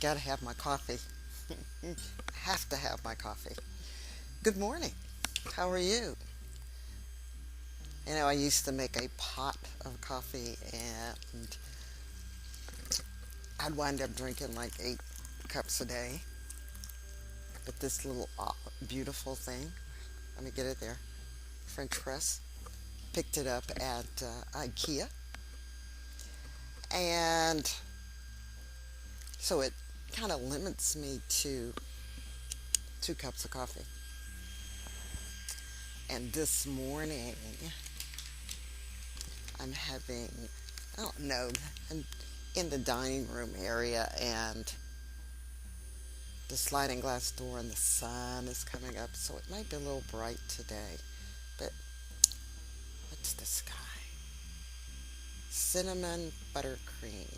Gotta have my coffee. Have to have my coffee. Good morning. How are you? I used to make a pot of coffee and I'd wind up drinking like 8 cups a day. But this little beautiful thing, let me get it there, French press, picked it up at IKEA. And so it kind of limits me to 2 cups of coffee. And this morning, I'm having, I don't know, I'm in the dining room area and the sliding glass door and the sun is coming up, so it might be a little bright today. But what's the sky? Cinnamon buttercream.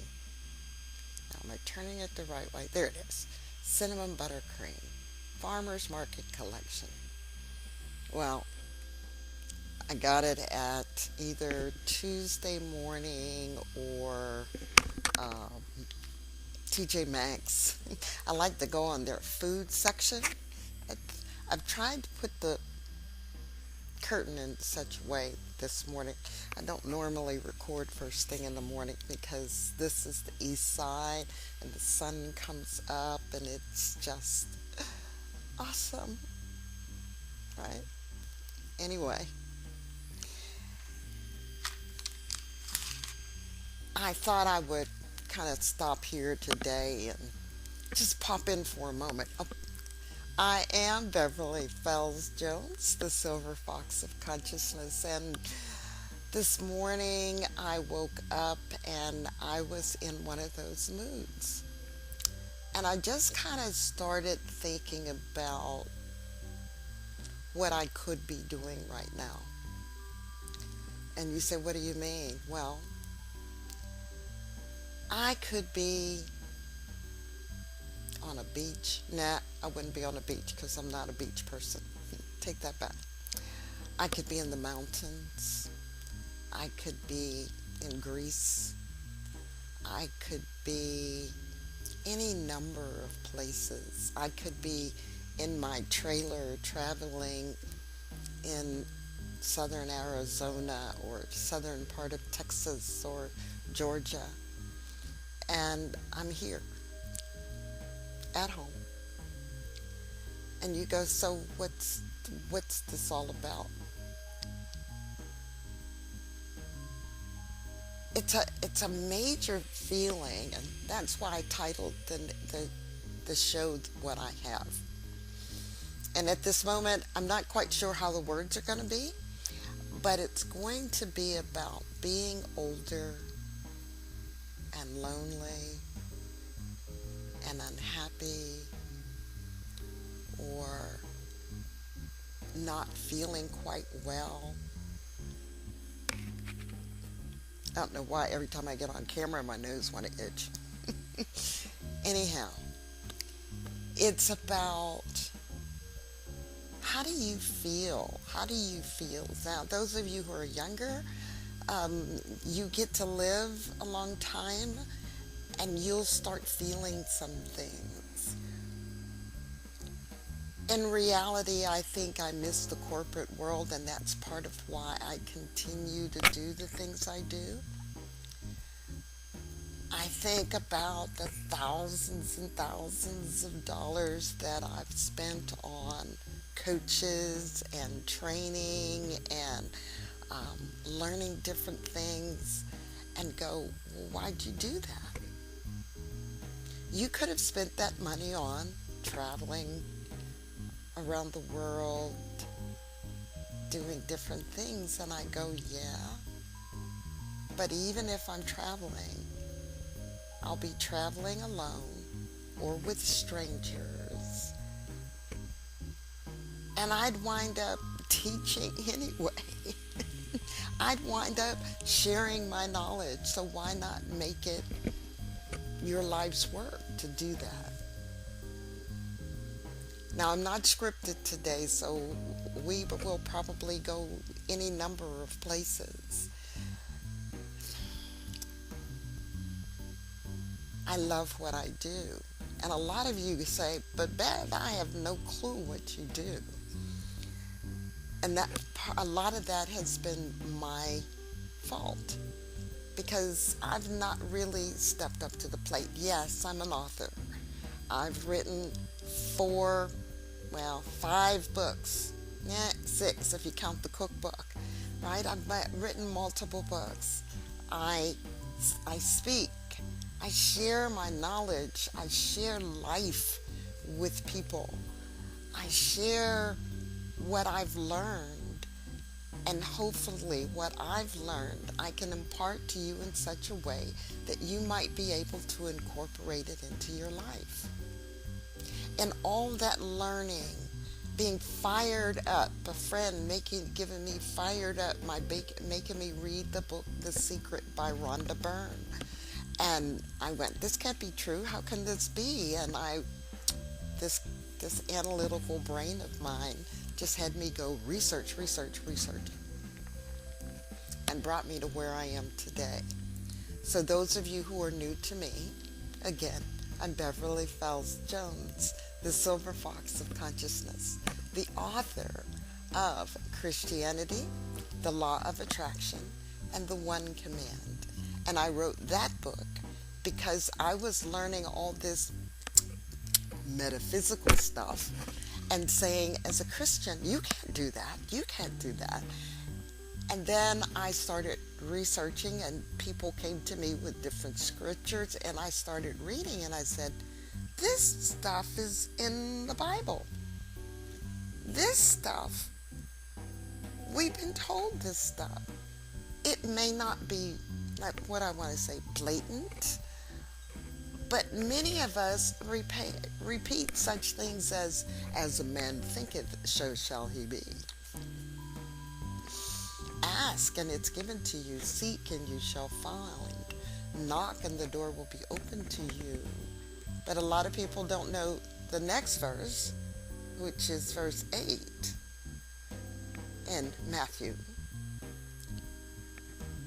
Now, am I turning it the right way? There it is. Cinnamon buttercream. Farmer's Market Collection. Well, I got it at either Tuesday morning or TJ Maxx. I like to go on their food section. I've tried to put the curtain in such a way this morning. I don't normally record first thing in the morning because this is the east side and the sun comes up and it's just awesome, right? Anyway, I thought I would kind of stop here today and just pop in for a moment. I am Beverly Fells Jones, the Silver Fox of Consciousness, and this morning I woke up and I was in one of those moods. And I just kind of started thinking about what I could be doing right now. And you say, what do you mean? Well, I could be on a beach. Nah, I wouldn't be on a beach because I'm not a beach person. Take that back. I could be in the mountains. I could be in Greece. I could be any number of places. I could be in my trailer traveling in southern Arizona or southern part of Texas or Georgia. And I'm here at home. And you go, so what's this all about? It's a major feeling, and that's why I titled the show what I have. And at this moment, I'm not quite sure how the words are going to be, but it's going to be about being older and lonely and unhappy or not feeling quite well. I don't know why every time I get on camera my nose want to itch. Anyhow, it's about how do you feel? How do you feel? Now, those of you who are younger, you get to live a long time and you'll start feeling some things. In reality, I think I miss the corporate world, and that's part of why I continue to do the things I do. I think about the thousands and thousands of dollars that I've spent on coaches and training and learning different things, and go, well, why'd you do that? You could have spent that money on traveling around the world, doing different things. And I go, yeah, but even if I'm traveling, I'll be traveling alone or with strangers, and I'd wind up teaching anyway. I'd wind up sharing my knowledge, so why not make it your life's work to do that? Now, I'm not scripted today, so we will probably go any number of places. I love what I do. And a lot of you say, but Bev, I have no clue what you do. And that a lot of that has been my fault because I've not really stepped up to the plate. Yes, I'm an author. I've written 5 books. Yeah, 6 if you count the cookbook. Right? I've written multiple books. I speak. I share my knowledge. I share life with people. I share what I've learned, and hopefully what I've learned I can impart to you in such a way that you might be able to incorporate it into your life. And all that learning, being fired up, a friend giving me fired up, making me read the book The Secret by Rhonda Byrne. And I went, this can't be true. How can this be? And this analytical brain of mine just had me go research, and brought me to where I am today. So those of you who are new to me, again, I'm Beverly Fells Jones, the Silver Fox of Consciousness, the author of Christianity, The Law of Attraction, and The One Command. And I wrote that book because I was learning all this metaphysical stuff and saying, as a Christian, you can't do that. You can't do that. And then I started researching, and people came to me with different scriptures, and I started reading, and I said, this stuff is in the Bible. This stuff, we've been told this stuff. It may not be, like what I want to say, blatant, but many of us repeat such things as a man thinketh, so shall he be. Ask, and it's given to you. Seek, and you shall find. Knock, and the door will be open to you. But a lot of people don't know the next verse, which is verse 8 in Matthew.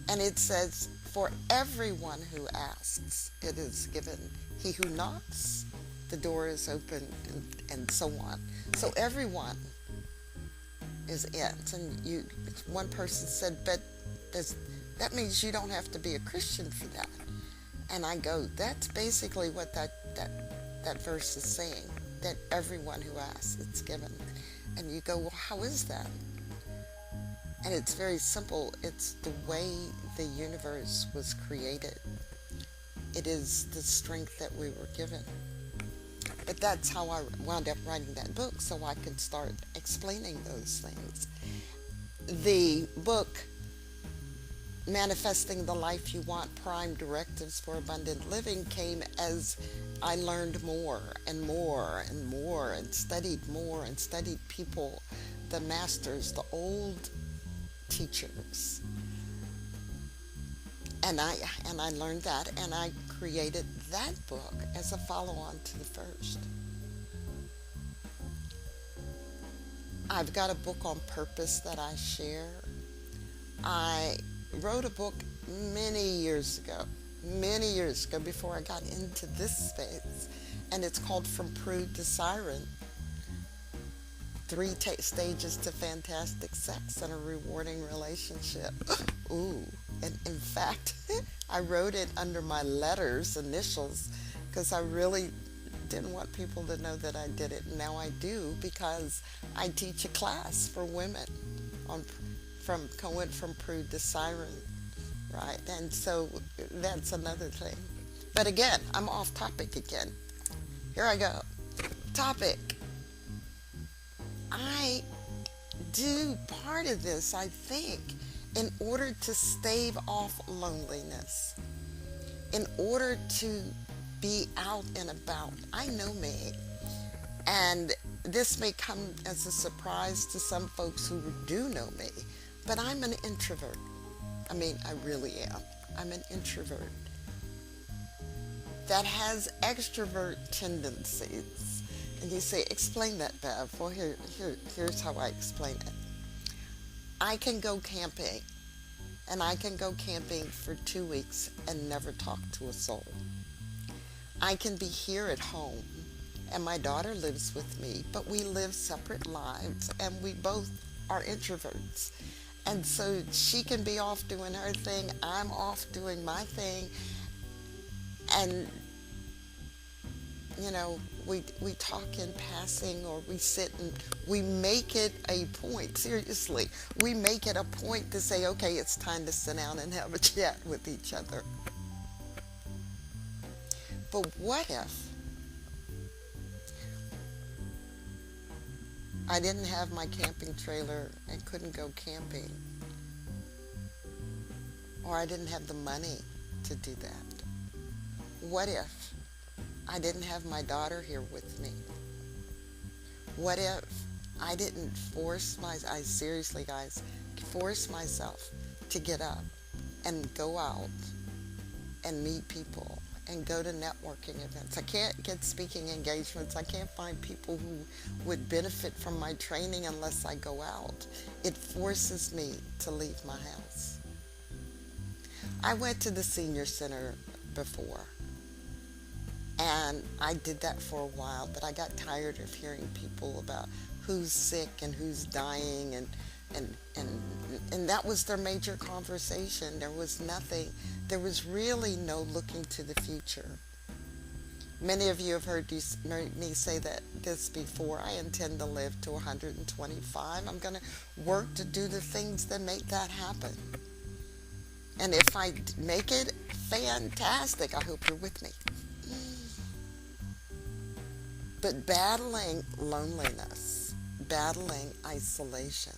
And it says, for everyone who asks, it is given. He who knocks, the door is open, and so on. So everyone is it. And one person said, but that means you don't have to be a Christian for that. And I go, that's basically what that verse is saying, that everyone who asks, it's given. And you go, well, how is that? And it's very simple. It's the way the universe was created. It is the strength that we were given. But that's how I wound up writing that book, so I could start explaining those things. The book, Manifesting the Life You Want, Prime Directives for Abundant Living, came as I learned more and more and more, and studied more and studied people, the masters, the old teachers. And I learned that, and I created that book as a follow-on to the first. I've got a book on purpose that I share. I wrote a book many years ago before I got into this space, and it's called From Prude to Siren, 3 stages to fantastic sex and a rewarding relationship. Ooh, and in fact, I wrote it under my letters, initials, because I really didn't want people to know that I did it. Now I do, because I teach a class for women went from prude to siren, right? And so that's another thing. But again, I'm off topic again. Here I go. Topic. I do part of this, I think, in order to stave off loneliness, in order to be out and about. I know me, and this may come as a surprise to some folks who do know me, but I'm an introvert. I mean, I really am. I'm an introvert that has extrovert tendencies. And you say, explain that, Bev. Well, here's how I explain it. I can go camping, and I can go camping for 2 weeks and never talk to a soul. I can be here at home, and my daughter lives with me, but we live separate lives, and we both are introverts. And so she can be off doing her thing, I'm off doing my thing, and we talk in passing, or we sit and we make it a point, seriously, we make it a point to say, okay, it's time to sit down and have a chat with each other. But what if I didn't have my camping trailer and couldn't go camping, or I didn't have the money to do that? What if I didn't have my daughter here with me? What if I didn't I seriously, guys, force myself to get up and go out and meet people and go to networking events? I can't get speaking engagements. I can't find people who would benefit from my training unless I go out. It forces me to leave my house. I went to the senior center before, and I did that for a while, but I got tired of hearing people about who's sick and who's dying, and that was their major conversation. There was there was really no looking to the future. Many of you have heard me say that this before. I intend to live to 125. I'm going to work to do the things that make that happen. And if I make it, fantastic. I hope you're with me. But battling loneliness, battling isolation,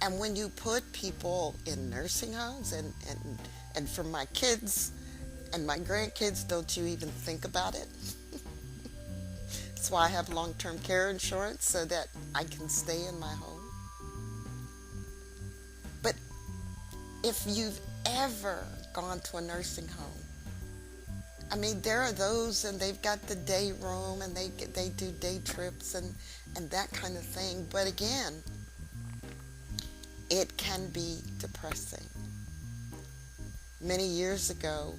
and when you put people in nursing homes, and for my kids and my grandkids, don't you even think about it. That's why I have long-term care insurance, so that I can stay in my home. But if you've ever gone to a nursing home, I mean, there are those, and they've got the day room, and they do day trips and that kind of thing. But again, it can be depressing. Many years ago,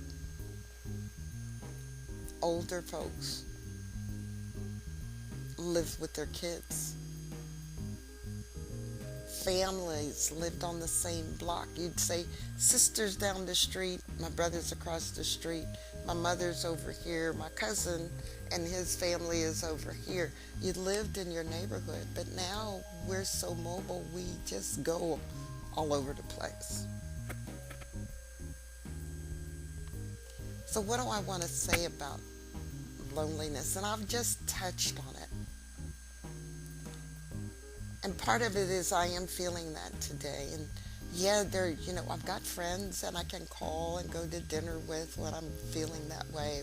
older folks lived with their kids. Families lived on the same block. You'd say, sister's down the street, my brother's across the street, my mother's over here, my cousin and his family is over here. You lived in your neighborhood, but now we're so mobile, we just go all over the place. So what do I want to say about loneliness? And I've just touched on it. And part of it is I am feeling that today. And yeah, I've got friends and I can call and go to dinner with when I'm feeling that way,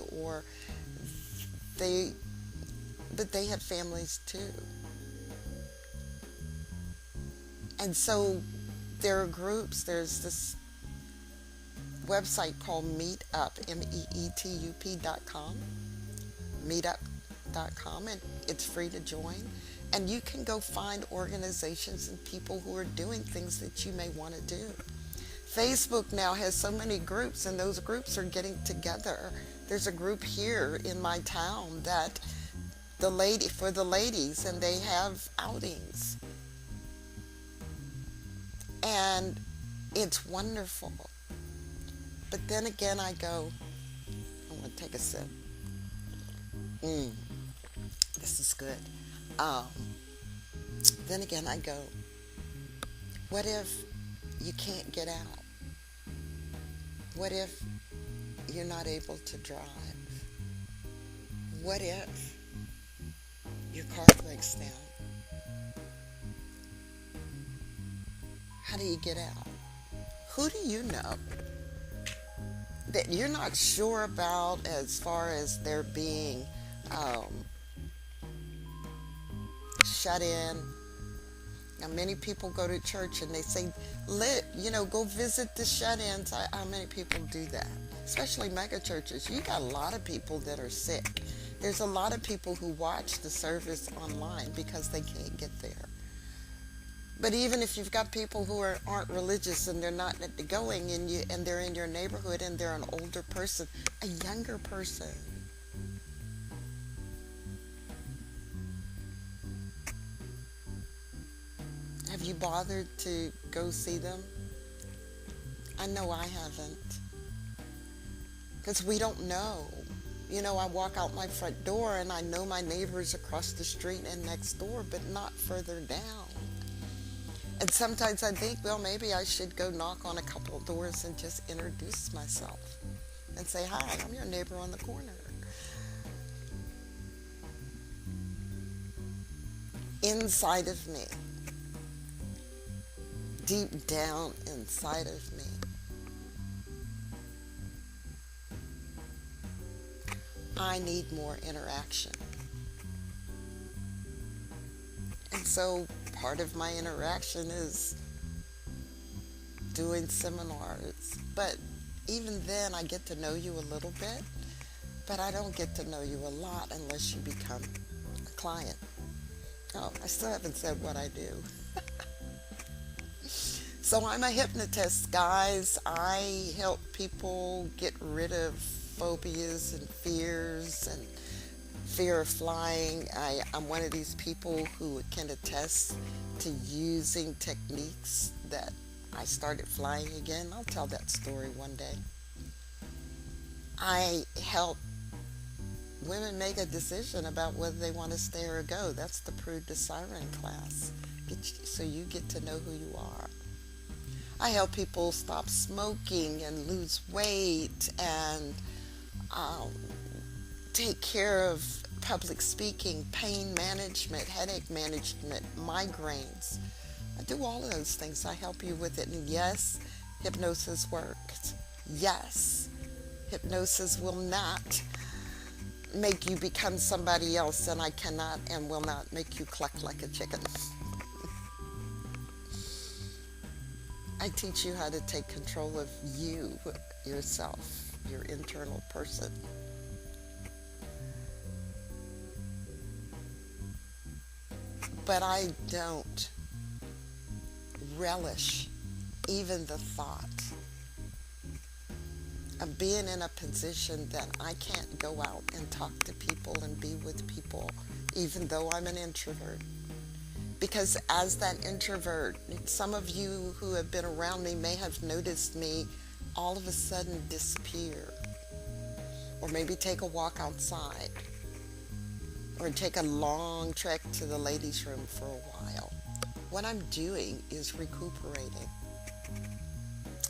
but they have families too. And so there are groups. There's this website called Meetup, meetup.com, meetup.com, and it's free to join. And you can go find organizations and people who are doing things that you may want to do. Facebook now has so many groups, and those groups are getting together. There's a group here in my town that for the ladies, and they have outings. And it's wonderful. But then again, I go, I'm going to take a sip. This is good. Then again, I go, what if you can't get out? What if you're not able to drive? What if your car breaks down? How do you get out? Who do you know that you're not sure about as far as there being shut in? Now, many people go to church and they say, go visit the shut-ins. How many people do that? Especially mega churches. You got a lot of people that are sick. There's a lot of people who watch the service online because they can't get there. But even if you've got people who aren't religious and they're not going and they're in your neighborhood and they're an older person, a younger person, have you bothered to go see them? I know I haven't. Because we don't know. You know, I walk out my front door and I know my neighbors across the street and next door, but not further down. And sometimes I think, well, maybe I should go knock on a couple of doors and just introduce myself and say, hi, I'm your neighbor on the corner. Inside of me, deep down inside of me, I need more interaction. And so part of my interaction is doing seminars. But even then, I get to know you a little bit, but I don't get to know you a lot unless you become a client. Oh, I still haven't said what I do. So I'm a hypnotist, guys. I help people get rid of phobias and fears and fear of flying. I'm one of these people who can attest to using techniques that I started flying again. I'll tell that story one day. I help women make a decision about whether they want to stay or go. That's the Prude to Siren class. So you get to know who you are. I help people stop smoking and lose weight and take care of public speaking, pain management, headache management, migraines. I do all of those things. I help you with it. And yes, hypnosis works. Yes, hypnosis will not make you become somebody else, and I cannot and will not make you cluck like a chicken. I teach you how to take control of you, yourself, your internal person. But I don't relish even the thought of being in a position that I can't go out and talk to people and be with people, even though I'm an introvert. Because as that introvert, some of you who have been around me may have noticed me all of a sudden disappear. Or maybe take a walk outside. Or take a long trek to the ladies' room for a while. What I'm doing is recuperating.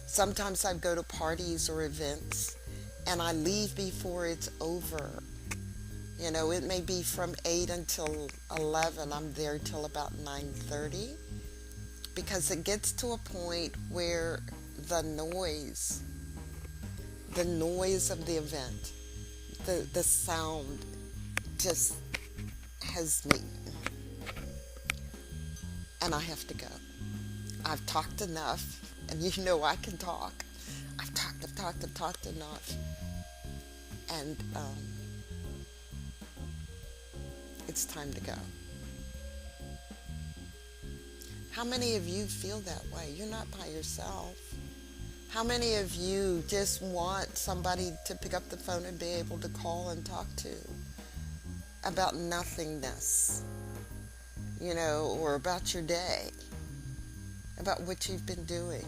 Sometimes I go to parties or events and I leave before it's over. You know, it may be from 8 until 11. I'm there till about 9:30. Because it gets to a point where the noise of the event, the sound just has me. And I have to go. I've talked enough. And you know I can talk. I've talked enough. And it's time to go. How many of you feel that way? You're not by yourself. How many of you just want somebody to pick up the phone and be able to call and talk to about nothingness, you know, or about your day, about what you've been doing?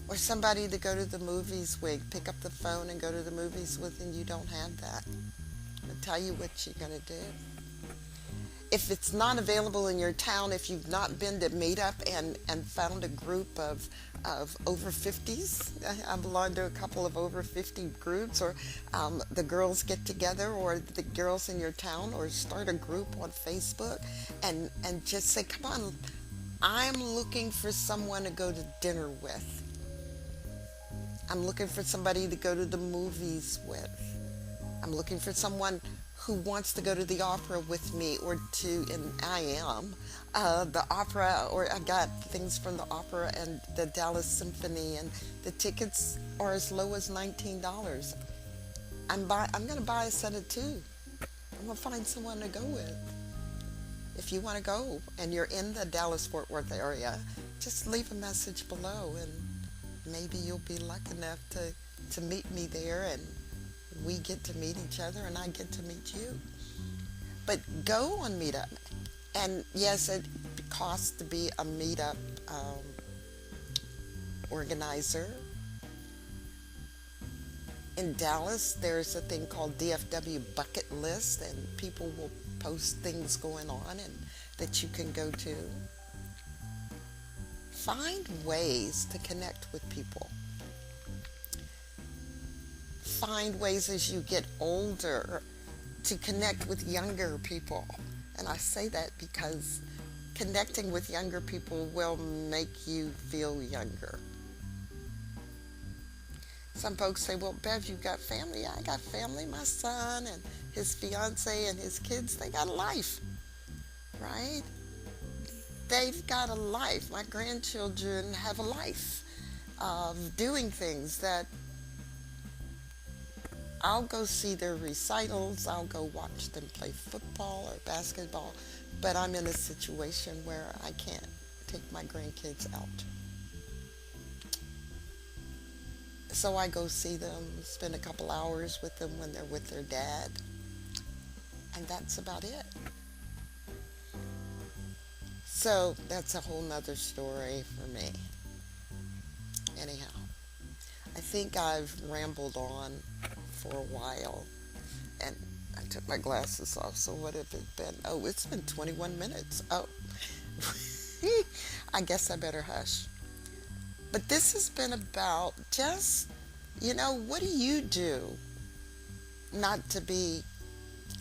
Or somebody to go to the movies with, pick up the phone and go to the movies with, and you don't have that. I'll tell you what you're going to do. If it's not available in your town, if you've not been to Meetup and found a group of over 50s, I belong to a couple of over 50 groups, or the girls get together, or the girls in your town, or start a group on Facebook and just say, come on, I'm looking for someone to go to dinner with. I'm looking for somebody to go to the movies with. I'm looking for someone who wants to go to the opera with me, or and I am, the opera, or I got things from the opera and the Dallas Symphony, and the tickets are as low as $19. I'm going to buy a set of two. I'm going to find someone to go with. If you want to go and you're in the Dallas-Fort Worth area, just leave a message below and maybe you'll be lucky enough to meet me there and we get to meet each other and I get to meet you. But go on Meetup. And yes, it costs to be a Meetup organizer. In Dallas, there's a thing called DFW Bucket List, and people will post things going on and that you can go to. Find ways to connect with people. Find ways as you get older to connect with younger people. And I say that because connecting with younger people will make you feel younger. Some folks say, well, Bev, you've got family. Yeah, I got family. My son and his fiance and his kids, they got a life, right? They've got a life. My grandchildren have a life of doing things that I'll go see their recitals. I'll go watch them play football or basketball. But I'm in a situation where I can't take my grandkids out. So I go see them, spend a couple hours with them when they're with their dad. And that's about it. So that's a whole nother story for me. Anyhow, I think I've rambled on for a while. And I took my glasses off, so what have it been? Oh, it's been 21 minutes. Oh, I guess I better hush. But this has been about just, what do you do not to be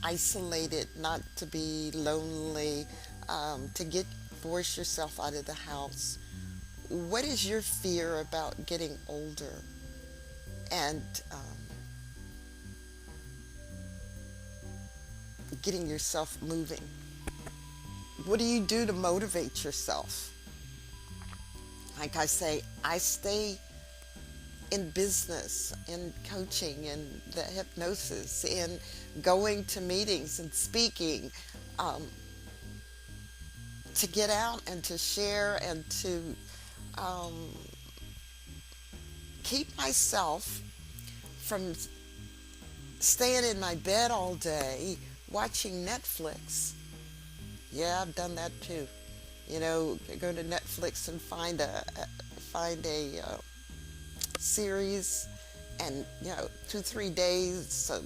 isolated, not to be lonely, to force yourself out of the house? What is your fear about getting older and getting yourself moving? What do you do to motivate yourself? Like I say, I stay in business, in coaching, in the hypnosis, in going to meetings and speaking, to get out and to share and to keep myself from staying in my bed all day watching Netflix. Yeah, I've done that too. Go to Netflix and find a series, and 2-3 days of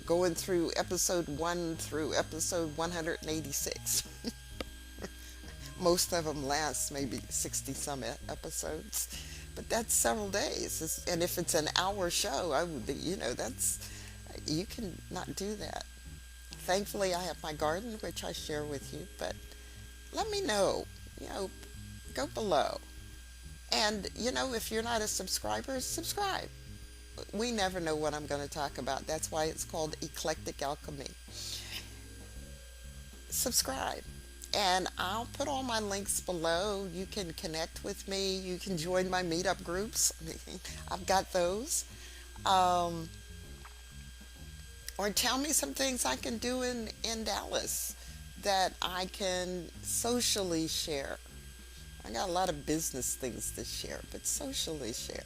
going through episode 1 through episode 186. Most of them last maybe 60 some episodes, but that's several days. And if it's an hour show, I would be, you can not do that. Thankfully, I have my garden, which I share with you, but let me know, go below. And, if you're not a subscriber, subscribe. We never know what I'm going to talk about. That's why it's called Eclectic Alchemy. Subscribe. And I'll put all my links below. You can connect with me. You can join my meetup groups. I've got those. Or tell me some things I can do in Dallas that I can socially share. I got a lot of business things to share, but socially share.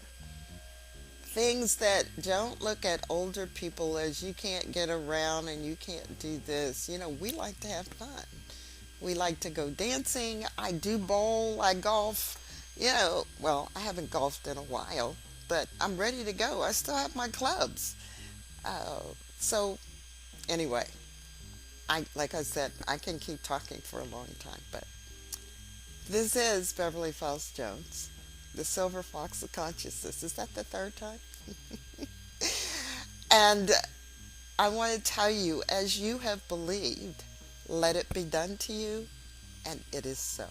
Things that don't look at older people as you can't get around and you can't do this. We like to have fun. We like to go dancing. I do bowl. I golf. Well, I haven't golfed in a while, but I'm ready to go. I still have my clubs. So anyway, like I said, I can keep talking for a long time, but this is Beverly Faust Jones, the Silver Fox of Consciousness. Is that the third time? And I want to tell you, as you have believed, let it be done to you, and it is so.